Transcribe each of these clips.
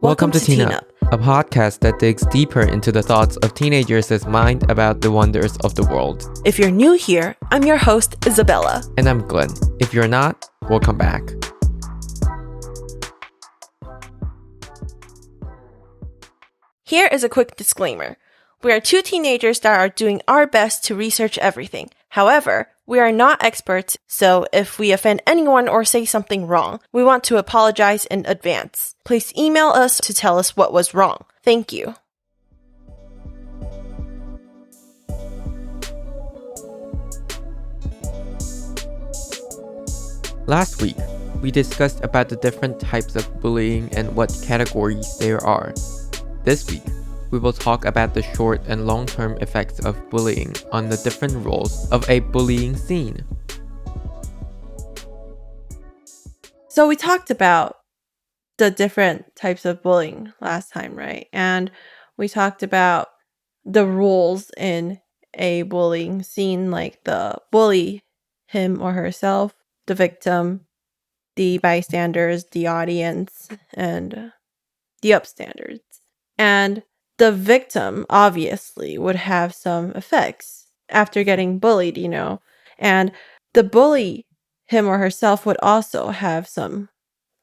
Welcome to Teen Up, a podcast that digs deeper into the thoughts of teenagers' mind about the wonders of the world. If you're new here, I'm your host, Isabella. And I'm Glenn. If you're not, welcome back. Here is a quick disclaimer. We are two teenagers that are doing our best to research everything. However, we are not experts, so if we offend anyone or say something wrong, we want to apologize in advance. Please email us to tell us what was wrong. Thank you. Last week, we discussed about the different types of bullying and what categories there are. This week, we will talk about the short and long-term effects of bullying on the different roles of a bullying scene. So we talked about the different types of bullying last time, right? And we talked about the roles in a bullying scene, like the bully, him or herself, the victim, the bystanders, the audience, and the upstanders. And the victim obviously would have some effects after getting bullied, and the bully, him or herself, would also have some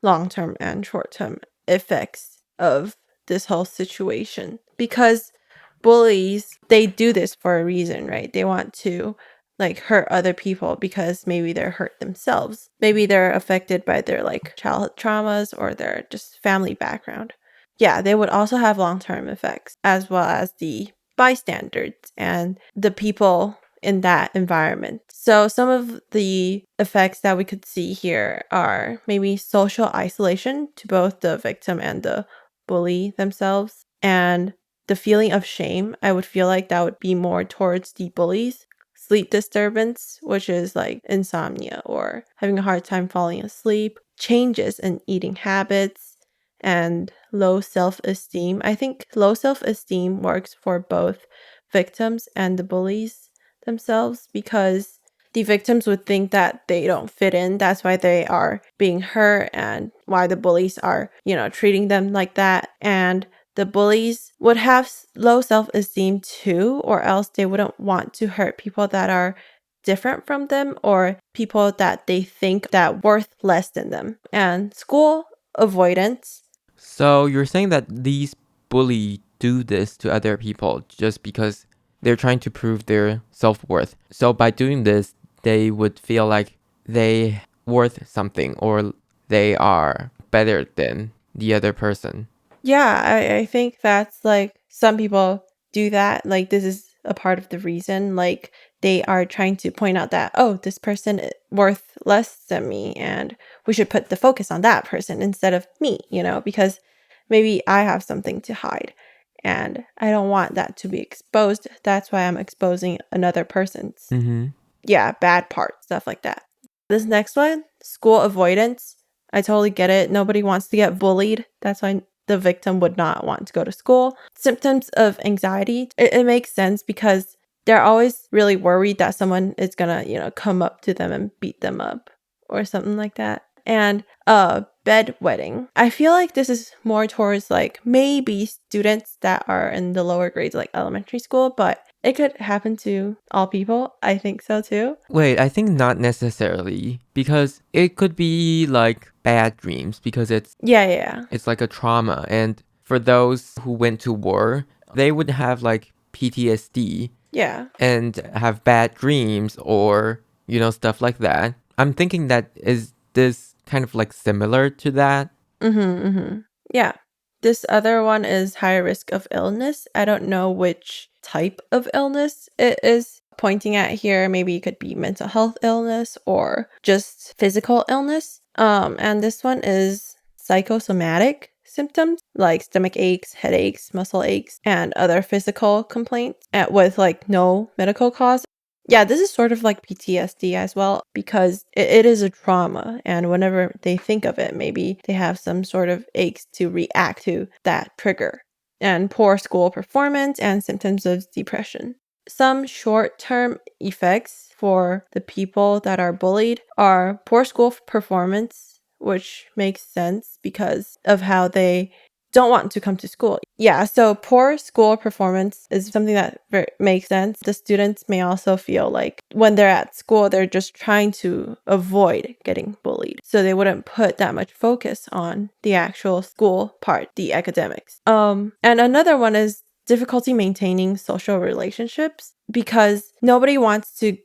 long-term and short-term effects of this whole situation, because bullies, they do this for a reason, right? They want to hurt other people because maybe they're hurt themselves. Maybe they're affected by their childhood traumas or their just family background. Yeah, they would also have long-term effects, as well as the bystanders and the people in that environment. So some of the effects that we could see here are maybe social isolation to both the victim and the bully themselves, and the feeling of shame. I would feel like that would be more towards the bullies. Sleep disturbance, which is like insomnia or having a hard time falling asleep. Changes in eating habits. And low self-esteem. I think low self-esteem works for both victims and the bullies themselves, because the victims would think that they don't fit in. That's why they are being hurt and why the bullies are, treating them like that. And the bullies would have low self-esteem too, or else they wouldn't want to hurt people that are different from them or people that they think that worth less than them. And school avoidance. So you're saying that these bullies do this to other people just because they're trying to prove their self-worth. So by doing this, they would feel like they worth something or they are better than the other person. Yeah, I think that's some people do that. This is a part of the reason. They are trying to point out that, oh, this person is worth less than me and we should put the focus on that person instead of me, because maybe I have something to hide and I don't want that to be exposed. That's why I'm exposing another person's, bad part, stuff like that. This next one, school avoidance. I totally get it. Nobody wants to get bullied. That's why the victim would not want to go to school. Symptoms of anxiety. It makes sense because they're always really worried that someone is gonna, come up to them and beat them up or something like that. And bedwetting. I feel like this is more towards maybe students that are in the lower grades, like elementary school, but it could happen to all people. I think so too. Wait, I think not necessarily, because it could be bad dreams because it's it's like a trauma, and for those who went to war, they would have PTSD. Yeah. And have bad dreams or, stuff like that. I'm thinking that is this kind of similar to that? Yeah. This other one is higher risk of illness. I don't know which type of illness it is pointing at here. Maybe it could be mental health illness or just physical illness. And this one is psychosomatic symptoms like stomach aches, headaches, muscle aches, and other physical complaints with no medical cause. Yeah, this is sort of like PTSD as well, because it is a trauma, and whenever they think of it, maybe they have some sort of aches to react to that trigger. And poor school performance and symptoms of depression. Some short-term effects for the people that are bullied are poor school performance, which makes sense because of how they don't want to come to school. Yeah, so poor school performance is something that makes sense. The students may also feel like when they're at school, they're just trying to avoid getting bullied. So they wouldn't put that much focus on the actual school part, the academics. And another one is difficulty maintaining social relationships, because nobody wants to,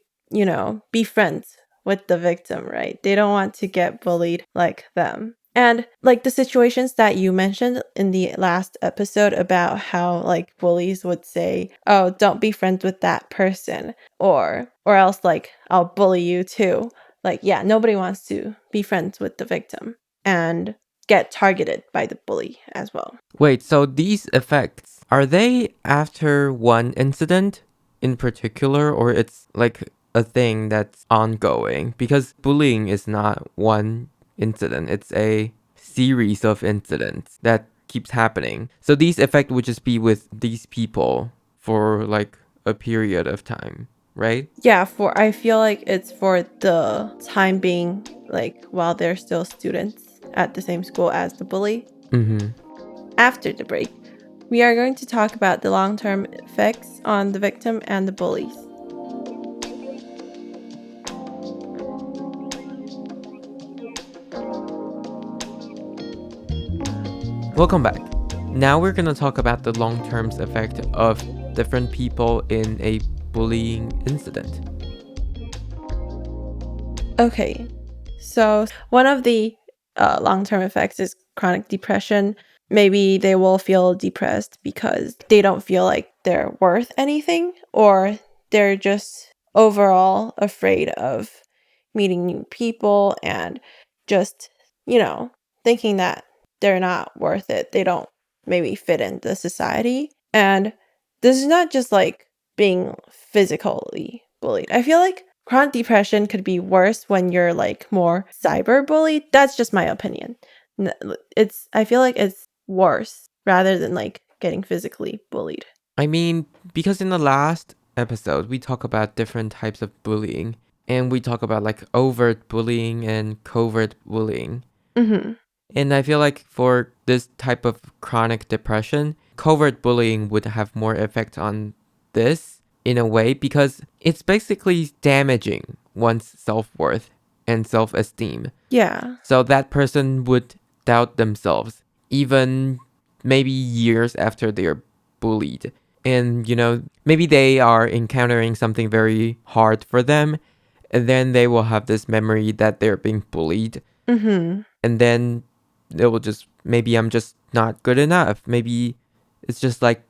be friends with the victim, right? They don't want to get bullied like them. And like the situations that you mentioned in the last episode about how like bullies would say, "Oh, don't be friends with that person," or else like, "I'll bully you too." Like, yeah, nobody wants to be friends with the victim and get targeted by the bully as well. Wait, so these effects, are they after one incident in particular, or it's like a thing that's ongoing? Because bullying is not one incident, it's a series of incidents that keeps happening. So these effects would just be with these people for like a period of time, right? Yeah, I feel like it's for the time being, like while they're still students at the same school as the bully. After the break, we are going to talk about the long-term effects on the victim and the bullies. Welcome back. Now we're gonna talk about the long-term effect of different people in a bullying incident. Okay, so one of the long-term effects is chronic depression. Maybe they will feel depressed because they don't feel like they're worth anything, or they're just overall afraid of meeting new people and just, thinking that they're not worth it. They don't maybe fit into society. And this is not just like being physically bullied. I feel like chronic depression could be worse when you're like more cyber bullied. That's just my opinion. I feel like it's worse rather than like getting physically bullied. I mean, because in the last episode we talk about different types of bullying, and we talk about like overt bullying and covert bullying. Mm-hmm. And I feel like for this type of chronic depression, covert bullying would have more effect on this in a way, because it's basically damaging one's self-worth and self-esteem. Yeah. So that person would doubt themselves even maybe years after they're bullied. And, maybe they are encountering something very hard for them, and then they will have this memory that they're being bullied. Mm-hmm. And then it will just, maybe I'm just not good enough. Maybe it's just like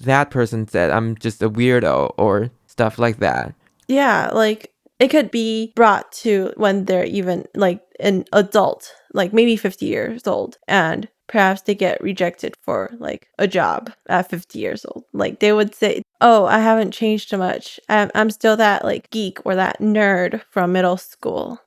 that person said, I'm just a weirdo, or stuff like that. Yeah, like it could be brought to when they're even like an adult, like maybe 50 years old, and perhaps they get rejected for like a job at 50 years old. Like they would say, "Oh, I haven't changed too much. I'm still that like geek or that nerd from middle school,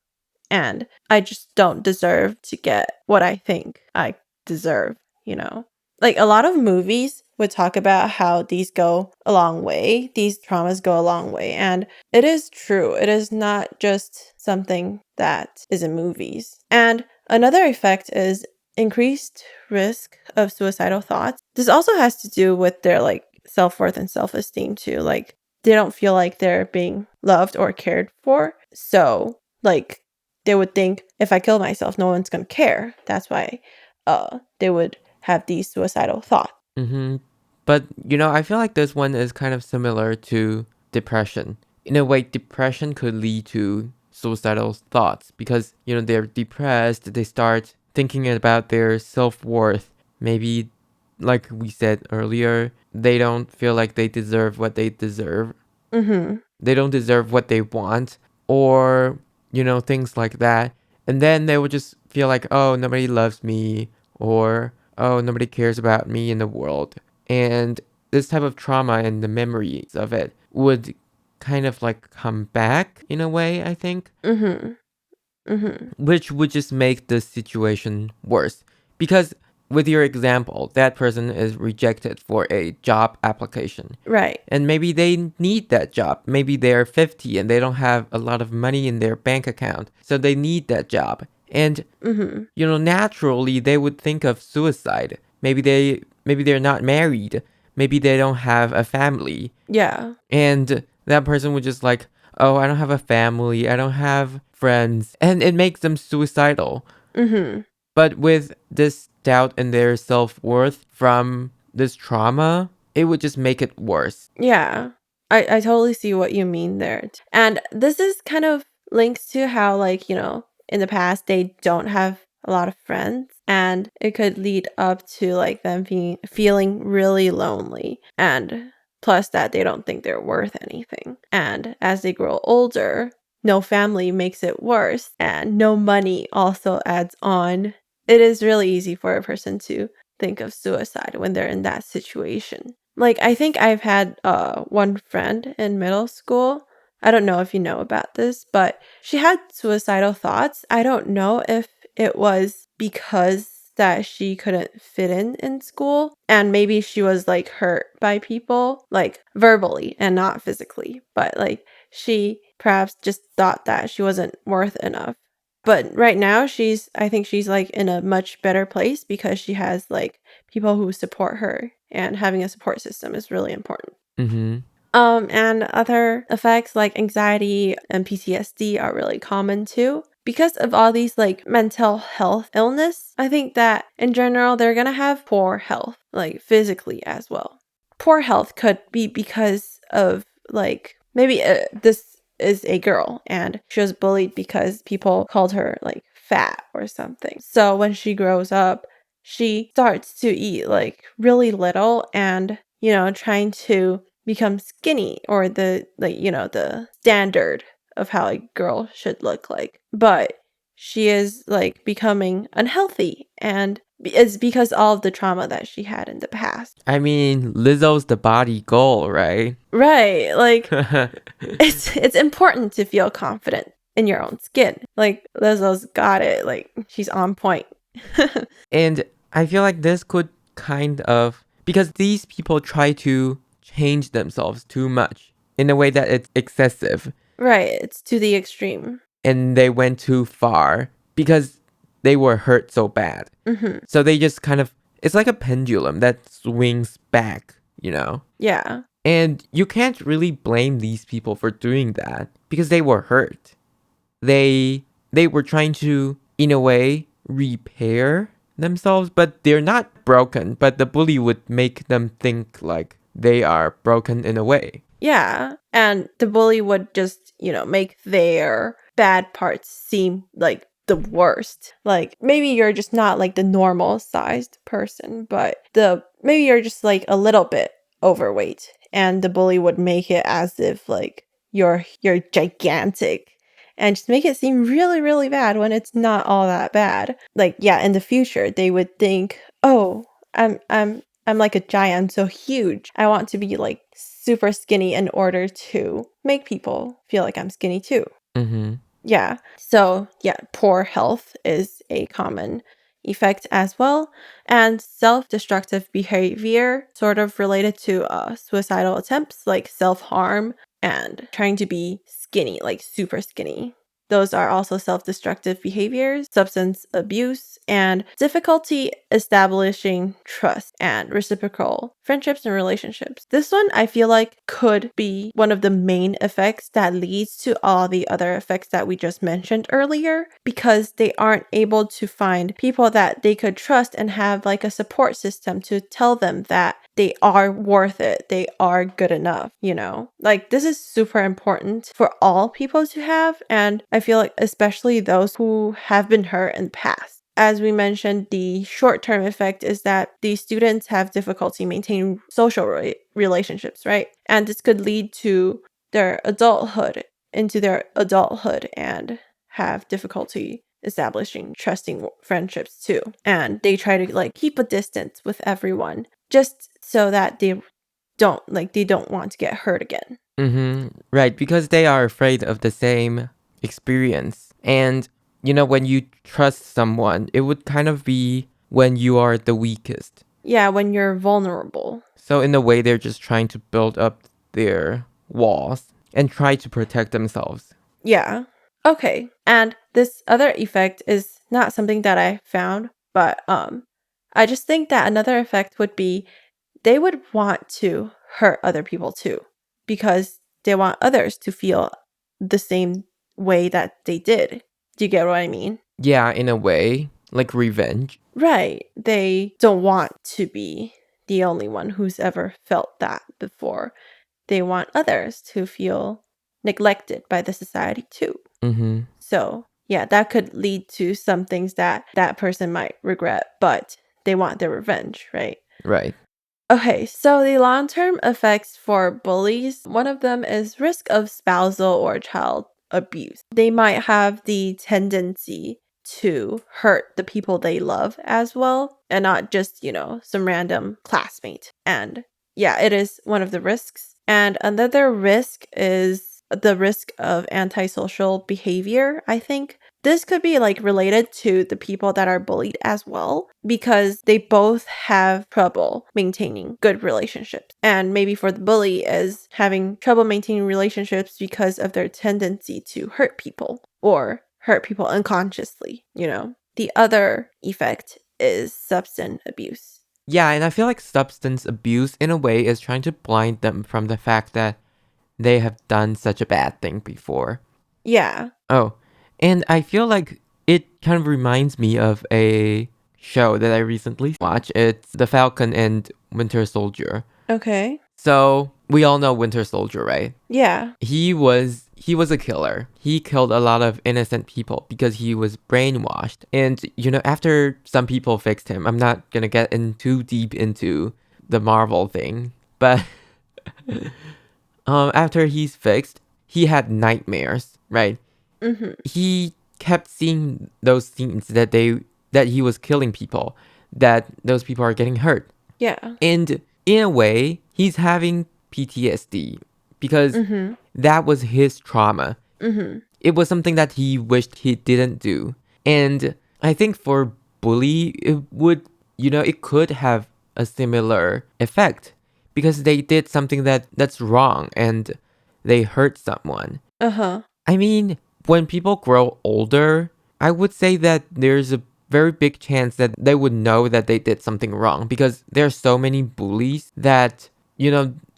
and I just don't deserve to get what I think I deserve," you know? Like a lot of movies would talk about how these go a long way, these traumas go a long way. And it is true. It is not just something that is in movies. And another effect is increased risk of suicidal thoughts. This also has to do with their like self-worth and self-esteem too. Like they don't feel like they're being loved or cared for. So like they would think, if I kill myself, no one's going to care. That's why they would have these suicidal thoughts. Mm-hmm. But, I feel like this one is kind of similar to depression. In a way, depression could lead to suicidal thoughts because, they're depressed, they start thinking about their self-worth. Maybe, like we said earlier, they don't feel like they deserve what they deserve. Mm-hmm. They don't deserve what they want, or, things like that. And then they would just feel like, oh, nobody loves me, or, oh, nobody cares about me in the world. And this type of trauma and the memories of it would kind of like come back in a way, I think. Mm-hmm. Mm-hmm. Which would just make the situation worse. Because with your example, that person is rejected for a job application. Right. And maybe they need that job. Maybe they're 50 and they don't have a lot of money in their bank account. So they need that job. And, Mm-hmm. naturally they would think of suicide. maybe they're not married. Maybe they don't have a family. Yeah. And that person would just like, oh, I don't have a family, I don't have friends, and it makes them suicidal. Mhm. But with this doubt in their self-worth from this trauma, it would just make it worse. Yeah. I totally see what you mean there. And this is kind of links to how, like, in the past they don't have a lot of friends, and it could lead up to like them feeling really lonely, and plus that they don't think they're worth anything. And as they grow older, no family makes it worse, and no money also adds on. It is really easy for a person to think of suicide when they're in that situation. Like, I think I've had one friend in middle school. I don't know if you know about this, but she had suicidal thoughts. I don't know if it was because that she couldn't fit in school, and maybe she was like hurt by people, like verbally and not physically, but like she perhaps just thought that she wasn't worth enough. But right now I think she's like in a much better place because she has like people who support her, and having a support system is really important. Mm-hmm. And other effects like anxiety and PTSD are really common too. Because of all these like mental health illness, I think that in general they're gonna have poor health, like physically as well. Poor health could be because of like maybe this is a girl and she was bullied because people called her like fat or something. So when she grows up, she starts to eat like really little and, trying to become skinny, or the like, the standard of how a girl should look like. But she is like becoming unhealthy, and it's because all of the trauma that she had in the past. I mean, Lizzo's the body goal, right? Right. Like it's important to feel confident in your own skin. Like Lizzo's got it. Like she's on point. And I feel like this could kind of, because these people try to change themselves too much in a way that it's excessive, Right. It's to the extreme. and they went too far because they were hurt so bad. Mhm. So they just kind of, it's like a pendulum that swings back, you know? Yeah. And you can't really blame these people for doing that because they were hurt. They were trying to, in a way, repair themselves, but they're not broken. But the bully would make them think like they are broken in a way. Yeah. And the bully would just, make their bad parts seem like the worst. Like maybe you're just not like the normal sized person, but maybe you're just like a little bit overweight, and the bully would make it as if like you're gigantic, and just make it seem really really bad when it's not all that bad. Like yeah, in the future they would think, "Oh, I'm like a giant. I'm so huge. I want to be like super skinny in order to make people feel like I'm skinny too." Mm-hmm. Yeah. So, yeah, poor health is a common effect as well. And self destructive behavior, sort of related to suicidal attempts like self harm and trying to be skinny, like super skinny. Those are also self destructive behaviors, substance abuse, and difficulty establishing trust and reciprocal friendships and relationships. This one I feel like could be one of the main effects that leads to all the other effects that we just mentioned earlier, because they aren't able to find people that they could trust and have like a support system to tell them that they are worth it. They are good enough. Like this is super important for all people to have. And I feel like especially those who have been hurt in the past. As we mentioned, the short-term effect is that these students have difficulty maintaining social relationships, right? And this could lead to into their adulthood, and have difficulty establishing trusting friendships too. And they try to like keep a distance with everyone just so that they don't want to get hurt again. Mm-hmm. Right, because they are afraid of the same experience. And, when you trust someone, it would kind of be when you are the weakest. Yeah, when you're vulnerable. So, in a way, they're just trying to build up their walls and try to protect themselves. Yeah. Okay. And this other effect is not something that I found, but I just think that another effect would be they would want to hurt other people too, because they want others to feel the same way that they did. Do you get what I mean? Yeah, in a way, like revenge. Right. They don't want to be the only one who's ever felt that before. They want others to feel neglected by the society too. Mm-hmm. So, yeah, that could lead to some things that that person might regret, but they want their revenge, right? Right. Okay, so the long term effects for bullies, one of them is risk of spousal or child abuse. They might have the tendency to hurt the people they love as well, and not just, some random classmate. And yeah, it is one of the risks. And another risk is the risk of antisocial behavior, I think. This could be like related to the people that are bullied as well, because they both have trouble maintaining good relationships. And maybe for the bully is having trouble maintaining relationships because of their tendency to hurt people or hurt people unconsciously. The other effect is substance abuse. Yeah, and I feel like substance abuse, in a way, is trying to blind them from the fact that they have done such a bad thing before. Yeah. Oh, and I feel like it kind of reminds me of a show that I recently watched. It's The Falcon and Winter Soldier. Okay. So we all know Winter Soldier, right? Yeah. He was a killer. He killed a lot of innocent people because he was brainwashed. And after some people fixed him, I'm not gonna get in too deep into the Marvel thing, but after he's fixed, he had nightmares, right? Mhm. He kept seeing those scenes that he was killing people, that those people are getting hurt. Yeah. And in a way, he's having PTSD because Mhm. that was his trauma. Mhm. It was something that he wished he didn't do. And I think for bully, it could have a similar effect because they did something that's wrong and they hurt someone. Uh-huh. I mean, when people grow older, I would say that there's a very big chance that they would know that they did something wrong because there are so many bullies that,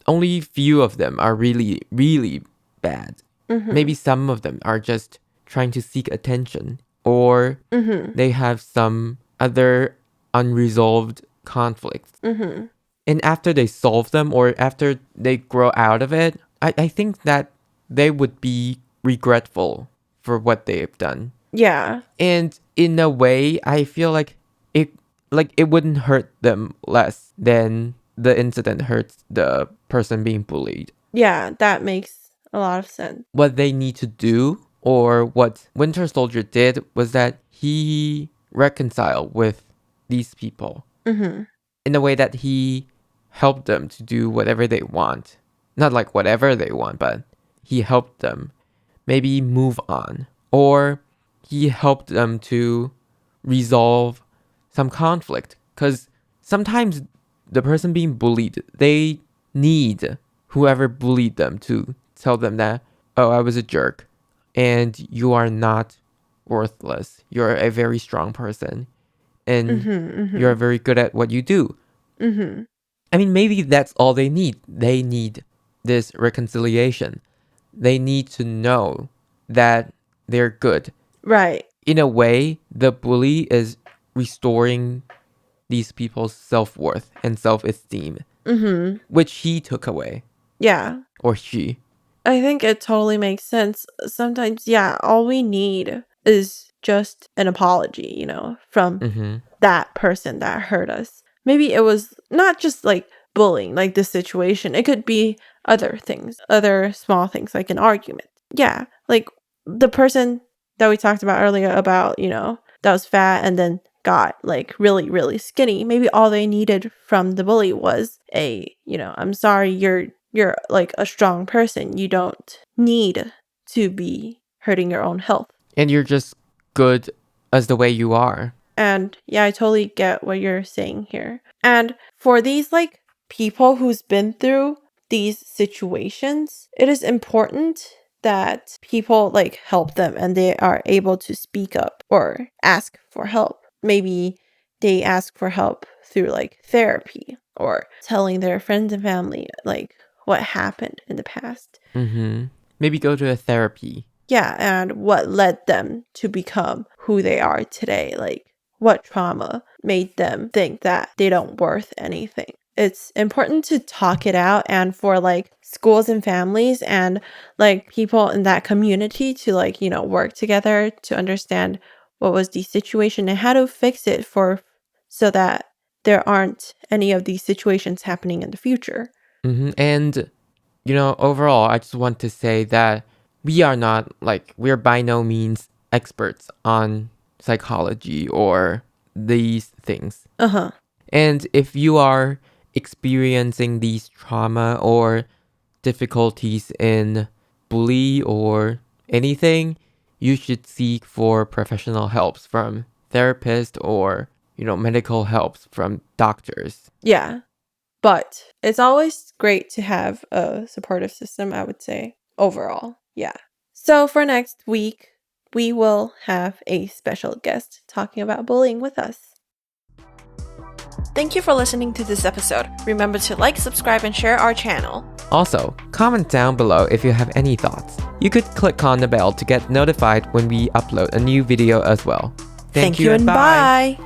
only few of them are really, really bad. Maybe Mhm. some of them are just trying to seek attention, or Mhm. they have some other unresolved conflicts. Mhm. And after they solve them or after they grow out of it, I think that they would be regretful for what they've done. Yeah. And in a way, I feel it wouldn't hurt them less than the incident hurts the person being bullied. Yeah, that makes a lot of sense. What they need to do, or what Winter Soldier did, was that he reconciled with these people Mhm. in a way that he helped them to do whatever they want. Not like whatever they want, but he helped them maybe move on. Or he helped them to resolve some conflict. Because sometimes the person being bullied, they need whoever bullied them to tell them that, oh, I was a jerk and you are not worthless. You're a very strong person and Mhm. you're Mhm. very good at what you do. Mhm. I mean, maybe that's all they need. They need this reconciliation. They need to know that they're good. Right. In a way, the bully is restoring these people's self worth and self esteem, Mhm. which he took away, Yeah. or she. I think it totally makes sense. Sometimes, yeah, all we need is just an apology, from Mm-hmm. that person that hurt us. Maybe it was not just like bullying, like the situation. It could be other things, other small things, like an argument. Yeah, like the person that we talked about earlier about, that was fat and then got like really, really skinny. Maybe all they needed from the bully was I'm sorry, you're like a strong person. You don't need to be hurting your own health. And you're just good as the way you are. And yeah, I totally get what you're saying here. And for these like people who's been through these situations, it is important that people like help them and they are able to speak up or ask for help. Maybe they ask for help through like therapy or telling their friends and family like what happened in the past. Maybe go to a therapy. Yeah, and what led them to become who they are today. Like what trauma made them think that they don't worth anything. It's important to talk it out, and for like schools and families and like people in that community to like, you know, work together to understand what was the situation and how to fix it so that there aren't any of these situations happening in the future. And, you know, overall, I just want to say that we're by no means experts on psychology or these things. And if you are experiencing these trauma or difficulties in bully or anything, you should seek for professional helps from therapists or, you know, medical helps from doctors. Yeah. But it's always great to have a supportive system, I would say, overall. Yeah. So for next week, we will have a special guest talking about bullying with us. Thank you for listening to this episode. Remember to like, subscribe, and share our channel. Also, comment down below if you have any thoughts. You could click on the bell to get notified when we upload a new video as well. Thank you and bye.